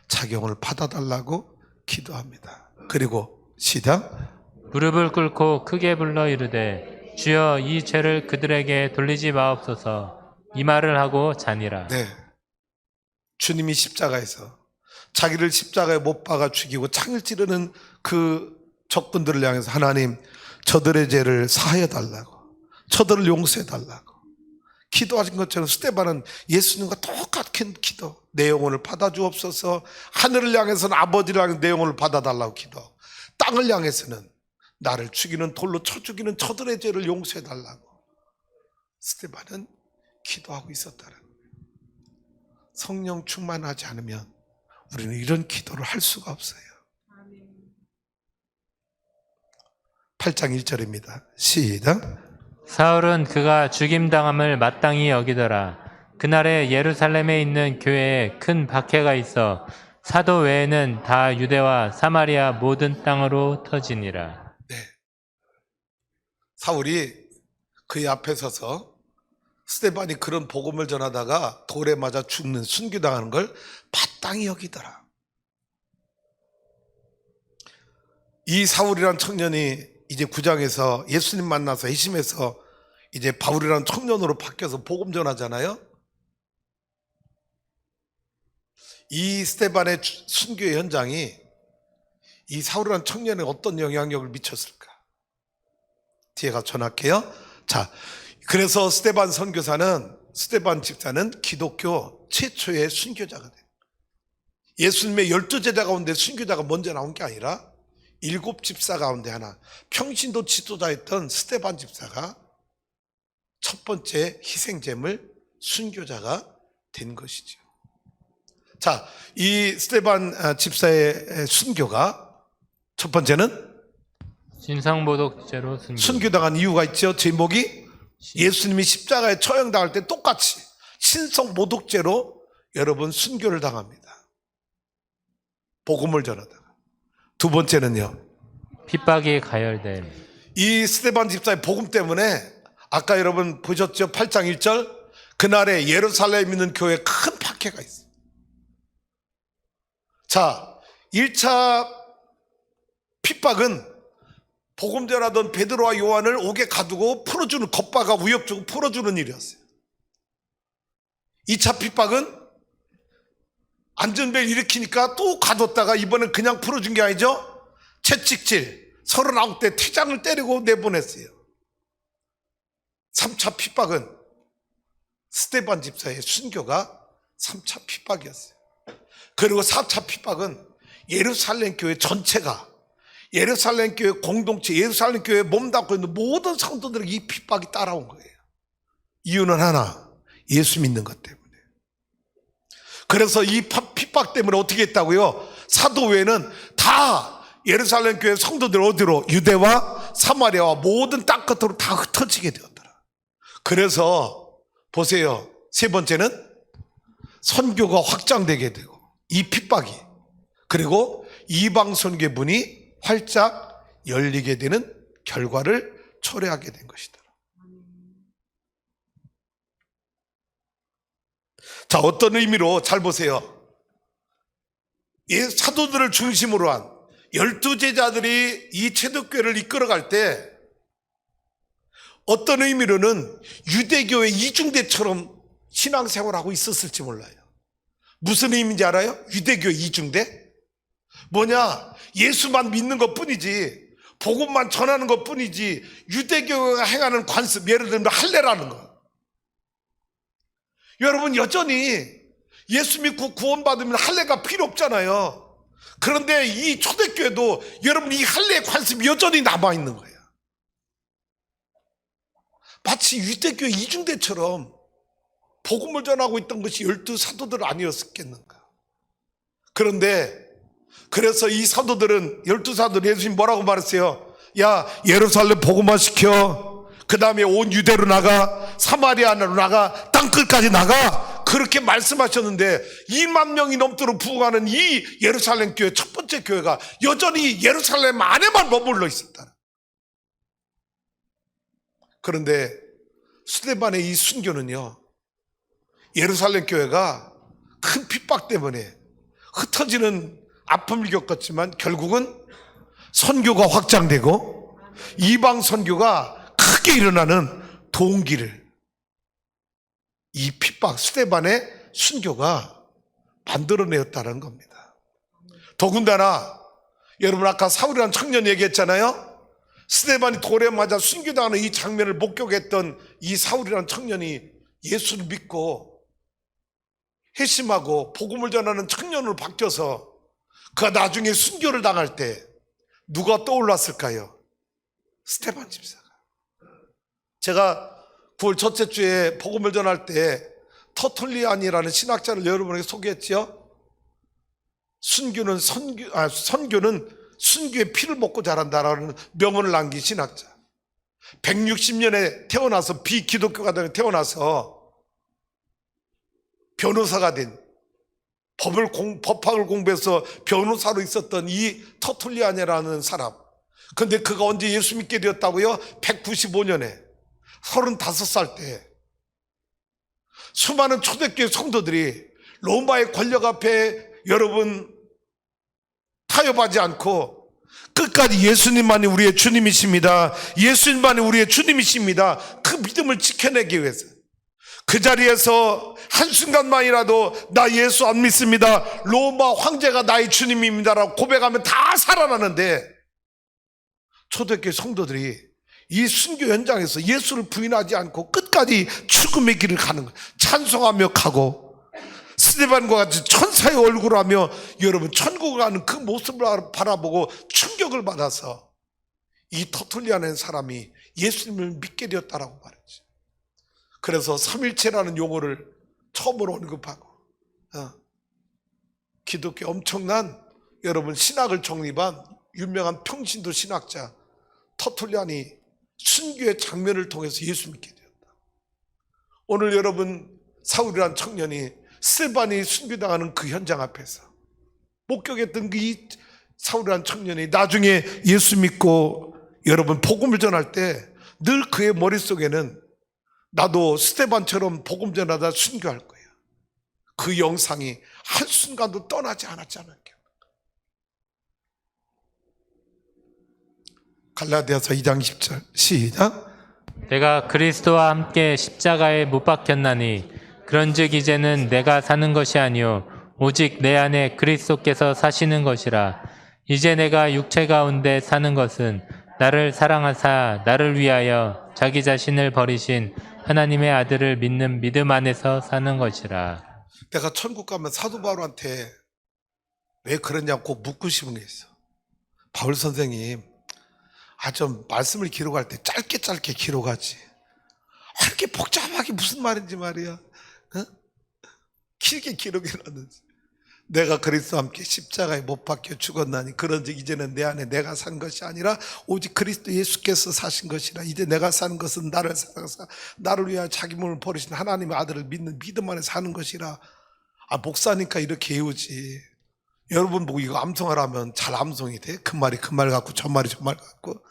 Speaker 1: 자기 영혼을 받아달라고 기도합니다. 그리고 시작.
Speaker 2: 무릎을 꿇고 크게 불러 이르되 주여 이 죄를 그들에게 돌리지 마옵소서. 이 말을 하고 자니라.
Speaker 1: 네, 주님이 십자가에서 자기를 십자가에 못 박아 죽이고 창을 찌르는 그 적군들을 향해서 하나님 저들의 죄를 사하여 달라고, 저들을 용서해 달라고 기도하신 것처럼 스데반은 예수님과 똑같은 기도, 내 영혼을 받아주옵소서. 하늘을 향해서는 아버지를 향해 내 영혼을 받아달라고 기도하고, 땅을 향해서는 나를 죽이는 돌로 쳐 죽이는 저들의 죄를 용서해 달라고 스데반은 기도하고 있었다는 거예요. 성령 충만하지 않으면 우리는 이런 기도를 할 수가 없어요. 8장 1절입니다. 시작.
Speaker 2: 사울은 그가 죽임당함을 마땅히 여기더라. 그날에 예루살렘에 있는 교회에 큰 박해가 있어 사도 외에는 다 유대와 사마리아 모든 땅으로 터지니라.
Speaker 1: 네, 사울이 그의 앞에 서서 스데반이 그런 복음을 전하다가 돌에 맞아 죽는, 순교당하는 걸 마땅히 여기더라. 이 사울이란 청년이 이제 9장에서 예수님 만나서 회심해서 이제 바울이라는 청년으로 바뀌어서 복음 전하잖아요. 이 스데반의 순교의 현장이 이 사울이라는 청년에 어떤 영향력을 미쳤을까? 뒤에 가서 전할게요. 자, 그래서 스데반 선교사는, 스데반 집사는 기독교 최초의 순교자가 돼요. 예수님의 12제자 가운데 순교자가 먼저 나온 게 아니라 7집사 가운데 하나, 평신도 지도자였던 스데반 집사가 첫 번째 희생제물 순교자가 된 것이죠. 자, 이 스데반 집사의 순교가 첫 번째는
Speaker 2: 신성모독죄로
Speaker 1: 순교당한 이유가 있죠. 제목이 예수님이 십자가에 처형당할 때 똑같이 신성모독죄로 여러분 순교를 당합니다. 복음을 전하다가. 두 번째는요,
Speaker 2: 핍박이 가열됨.
Speaker 1: 이 스데반 집사의 복음 때문에 아까 여러분 보셨죠? 8장 1절, 그날에 예루살렘에 있는 교회에 큰 박해가 있어요. 자, 1차 핍박은 복음 전하던 베드로와 요한을 옥에 가두고 풀어주는, 겉바가 위협 주고 풀어주는 일이었어요. 2차 핍박은 안전벨 일으키니까 또 가뒀다가 이번엔 그냥 풀어준 게 아니죠. 채찍질, 39대 퇴장을 때리고 내보냈어요. 3차 핍박은 스데반 집사의 순교가 3차 핍박이었어요. 그리고 4차 핍박은 예루살렘 교회 전체가, 예루살렘 교회 공동체, 예루살렘 교회에 몸담고 있는 모든 성도들에게 이 핍박이 따라온 거예요. 이유는 하나, 예수 믿는 것 때문에. 그래서 이 핍박 때문에 어떻게 했다고요? 사도회는 다 예루살렘 교회 성도들 어디로? 유대와 사마리아와 모든 땅 끝으로 다 흩어지게 되었더라. 그래서 보세요. 세 번째는 선교가 확장되게 되고, 이 핍박이, 그리고 이방 선교 문이 활짝 열리게 되는 결과를 초래하게 된 것이다. 자, 어떤 의미로 잘 보세요. 사도들을 중심으로 한 12제자들이 이 체독교회를 이끌어갈 때 어떤 의미로는 유대교회 이중대처럼 신앙생활하고 있었을지 몰라요. 무슨 의미인지 알아요? 유대교회 이중대? 뭐냐? 예수만 믿는 것 뿐이지, 복음만 전하는 것 뿐이지, 유대교회가 행하는 관습, 예를 들면 할례라는 거. 여러분, 여전히 예수 믿고 구원받으면 할례가 필요 없잖아요. 그런데 이 초대교회도 여러분 이 할례의 관습이 여전히 남아있는 거예요. 마치 유대교회 이중대처럼 복음을 전하고 있던 것이 12사도들 아니었겠는가. 그런데 그래서 이 사도들은, 12사도들, 예수님 뭐라고 말했어요? 야, 예루살렘 복음화 시켜. 그 다음에 온 유대로 나가, 사마리아로 나가, 땅끝까지 나가. 그렇게 말씀하셨는데 2만 명이 넘도록 부흥하는 이 예루살렘 교회, 첫 번째 교회가 여전히 예루살렘 안에만 머물러 있었다. 그런데 스데반의 이 순교는요, 예루살렘 교회가 큰 핍박 때문에 흩어지는 아픔을 겪었지만 결국은 선교가 확장되고 이방 선교가 크게 일어나는 동기를 이 핍박, 스데반의 순교가 만들어내었다는 겁니다. 더군다나 여러분 아까 사울이라는 청년 얘기했잖아요. 스데반이 돌에 맞아 순교당하는 이 장면을 목격했던 이 사울이라는 청년이 예수를 믿고 회심하고 복음을 전하는 청년으로 바뀌어서 그가 나중에 순교를 당할 때 누가 떠올랐을까요? 스데반 집사가. 제가 9월 첫째 주에 복음을 전할 때 터툴리안이라는 신학자를 여러분에게 소개했죠. 선교는 순교의 피를 먹고 자란다라는 명언을 남긴 신학자. 160년에 태어나서 비기독교가 태어나서 변호사가 된, 법학을 공부해서 변호사로 있었던 이 터툴리안이라는 사람. 그런데 그가 언제 예수 믿게 되었다고요? 195년에 35살 때 수많은 초대교회 성도들이 로마의 권력 앞에 여러분 타협하지 않고 끝까지 예수님만이 우리의 주님이십니다, 예수님만이 우리의 주님이십니다, 그 믿음을 지켜내기 위해서 그 자리에서 한순간만이라도 나 예수 안 믿습니다, 로마 황제가 나의 주님입니다라고 고백하면 다 살아나는데, 초대교회 성도들이 이 순교 현장에서 예수를 부인하지 않고 끝까지 죽음의 길을 가는 거예요. 찬송하며 가고 스데반과 같이 천사의 얼굴을 하며 여러분 천국을 가는 그 모습을 바라보고 충격을 받아서 이 터툴리안의 사람이 예수님을 믿게 되었다라고 말했죠. 그래서 삼일체라는 용어를 처음으로 언급하고 기독교 엄청난 여러분 신학을 정립한 유명한 평신도 신학자 터툴리안이 순교의 장면을 통해서 예수 믿게 되었다. 오늘 여러분 사울이라는 청년이 스데반이 순교당하는 그 현장 앞에서 목격했던 그 이 사울이라는 청년이 나중에 예수 믿고 여러분 복음을 전할 때 늘 그의 머릿속에는 나도 스데반처럼 복음 전하다 순교할 거야. 그 영상이 한순간도 떠나지 않았잖아요. 갈라디아서 2장 10절 시작.
Speaker 2: 내가 그리스도와 함께 십자가에 못 박혔나니 그런즉 이제는 내가 사는 것이 아니요 오직 내 안에 그리스도께서 사시는 것이라. 이제 내가 육체 가운데 사는 것은 나를 사랑하사 나를 위하여 자기 자신을 버리신 하나님의 아들을 믿는 믿음 안에서 사는 것이라.
Speaker 1: 내가 천국 가면 사도 바울한테 왜 그러냐고 묻고 싶은 게 있어. 바울 선생님, 좀 말씀을 기록할 때 짧게 기록하지. 이렇게 복잡하게 무슨 말인지 말이야. 어? 길게 기록해놨는지. 내가 그리스도와 함께 십자가에 못 박혀 죽었나니 그런즉 이제는 내 안에 내가 산 것이 아니라 오직 그리스도 예수께서 사신 것이라. 이제 내가 사는 것은 나를 사랑하사 나를 위하여 자기 몸을 버리신 하나님의 아들을 믿는 믿음 안에 사는 것이라. 목사니까 이렇게 외우지. 여러분 보고 이거 암송하라면 잘 암송이 돼? 그 말이 그 말 같고 저 말이 저 말 같고.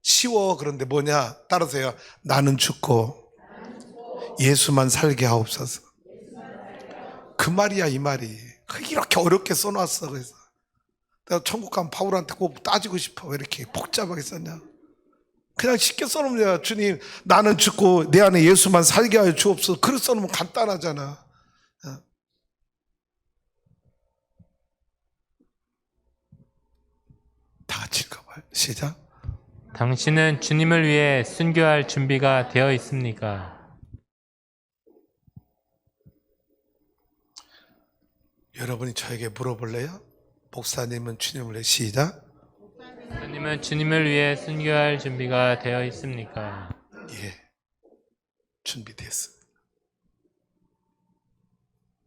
Speaker 1: 쉬워. 그런데 뭐냐? 따라서요. 나는 죽고 예수만 살게 하옵소서. 그 말이야, 이 말이. 이렇게 어렵게 써놨어. 그래서 내가 천국 가면 바울한테 꼭 따지고 싶어. 왜 이렇게 복잡하게 썼냐? 그냥 쉽게 써놓으면 돼요. 주님, 나는 죽고 내 안에 예수만 살게 하여 주옵소서. 그렇게 써놓으면 간단하잖아. 다 같이 읽어봐요. 시작.
Speaker 2: 당신은 주님을 위해 순교할 준비가 되어 있습니까?
Speaker 1: 여러분이 저에게 물어볼래요? 목사님은 주님을 위해 시작.
Speaker 2: 주님은 주님을 위해 순교할 준비가 되어 있습니까?
Speaker 1: 예, 준비됐습니다.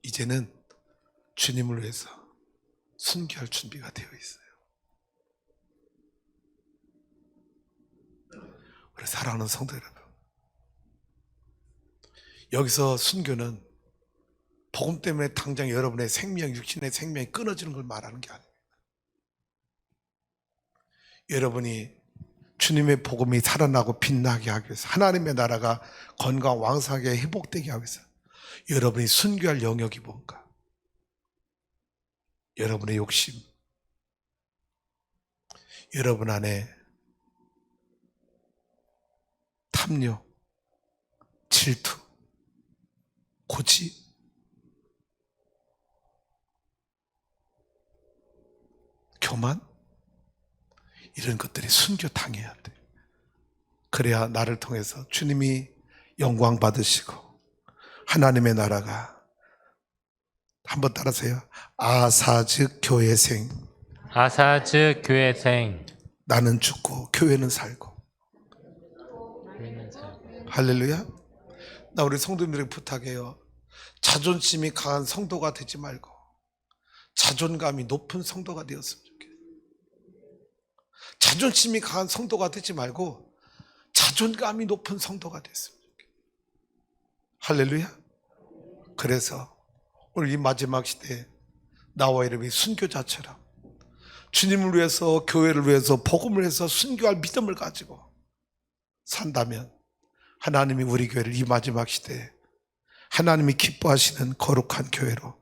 Speaker 1: 이제는 주님을 위해서 순교할 준비가 되어 있어요. 우리 사랑하는 성도 여러분, 여기서 순교는 복음 때문에 당장 여러분의 생명, 육신의 생명이 끊어지는 걸 말하는 게 아닙니다. 여러분이 주님의 복음이 살아나고 빛나게 하기 위해서, 하나님의 나라가 건강 왕성하게 회복되게 하기 위해서 여러분이 순교할 영역이 뭔가? 여러분의 욕심, 여러분 안에 탐욕, 질투, 고지, 교만, 이런 것들이 순교당해야 돼. 그래야 나를 통해서 주님이 영광 받으시고 하나님의 나라가, 한번 따라서요. 아사 즉 교회생.
Speaker 2: 아사 즉 교회생.
Speaker 1: 나는 죽고 교회는 살고.
Speaker 2: 교회는 살고.
Speaker 1: 할렐루야. 나 우리 성도님들에게 부탁해요. 자존심이 강한 성도가 되지 말고 자존감이 높은 성도가 되었으면 좋겠어요. 자존심이 강한 성도가 되지 말고 자존감이 높은 성도가 됐으면 좋겠어요. 할렐루야. 그래서 오늘 이 마지막 시대에 나와 여러분이 순교자처럼 주님을 위해서, 교회를 위해서, 복음을 위해서 순교할 믿음을 가지고 산다면 하나님이 우리 교회를 이 마지막 시대에 하나님이 기뻐하시는 거룩한 교회로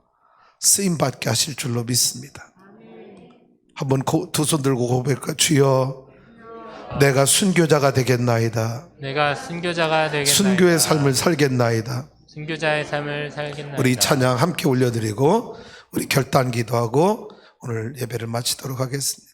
Speaker 1: 쓰임받게 하실 줄로 믿습니다. 한번 두 손 들고 고백할까? 주여, 내가 순교자가 되겠나이다.
Speaker 2: 내가 순교자가 되겠나이다.
Speaker 1: 순교의 삶을 살겠나이다.
Speaker 2: 순교자의 삶을 살겠나이다.
Speaker 1: 우리 찬양 함께 올려드리고 우리 결단 기도하고 오늘 예배를 마치도록 하겠습니다.